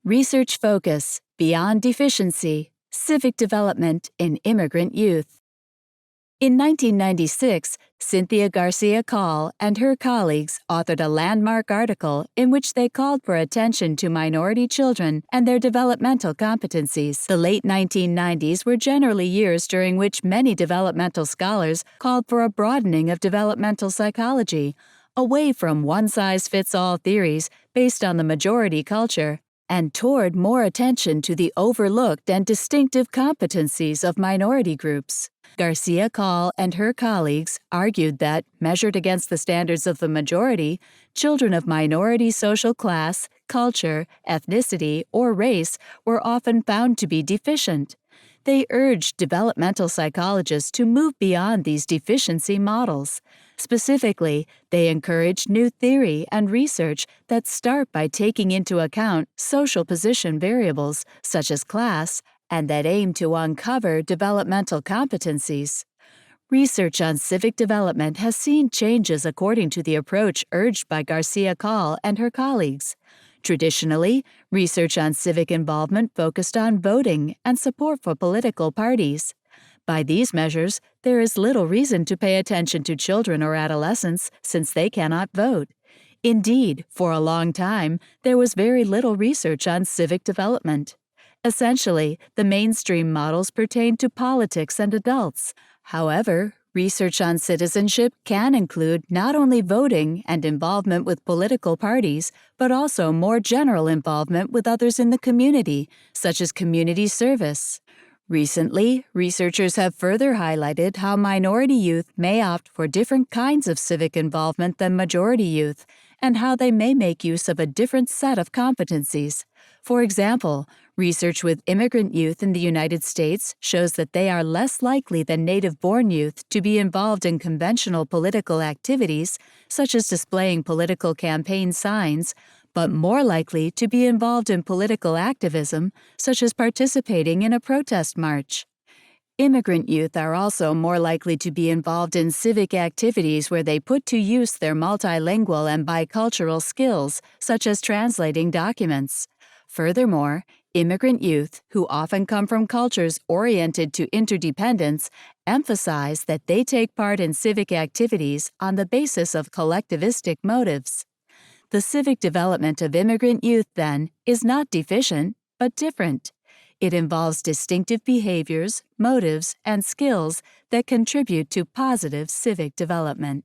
Research Focus, Beyond Deficiency, Civic Development in Immigrant Youth. In 1996, Cynthia Garcia Call and her colleagues authored a landmark article in which they called for attention to minority children and their developmental competencies. The late 1990s were generally years during which many developmental scholars called for a broadening of developmental psychology, away from one-size-fits-all theories based on the majority culture, and toward more attention to the overlooked and distinctive competencies of minority groups. Garcia Call and her colleagues argued that, measured against the standards of the majority, children of minority social class, culture, ethnicity, or race were often found to be deficient. They urged developmental psychologists to move beyond these deficiency models. Specifically, they encouraged new theory and research that start by taking into account social position variables, such as class, and that aim to uncover developmental competencies. Research on civic development has seen changes according to the approach urged by Garcia Call and her colleagues. Traditionally, research on civic involvement focused on voting and support for political parties. By these measures, there is little reason to pay attention to children or adolescents since they cannot vote. Indeed, for a long time, there was very little research on civic development. Essentially, the mainstream models pertain to politics and adults. However, research on citizenship can include not only voting and involvement with political parties, but also more general involvement with others in the community, such as community service. Recently, researchers have further highlighted how minority youth may opt for different kinds of civic involvement than majority youth, and how they may make use of a different set of competencies. For example, research with immigrant youth in the United States shows that they are less likely than native-born youth to be involved in conventional political activities, such as displaying political campaign signs, but more likely to be involved in political activism, such as participating in a protest march. Immigrant youth are also more likely to be involved in civic activities where they put to use their multilingual and bicultural skills, such as translating documents. Furthermore, immigrant youth, who often come from cultures oriented to interdependence, emphasize that they take part in civic activities on the basis of collectivistic motives. The civic development of immigrant youth, then, is not deficient, but different. It involves distinctive behaviors, motives, and skills that contribute to positive civic development.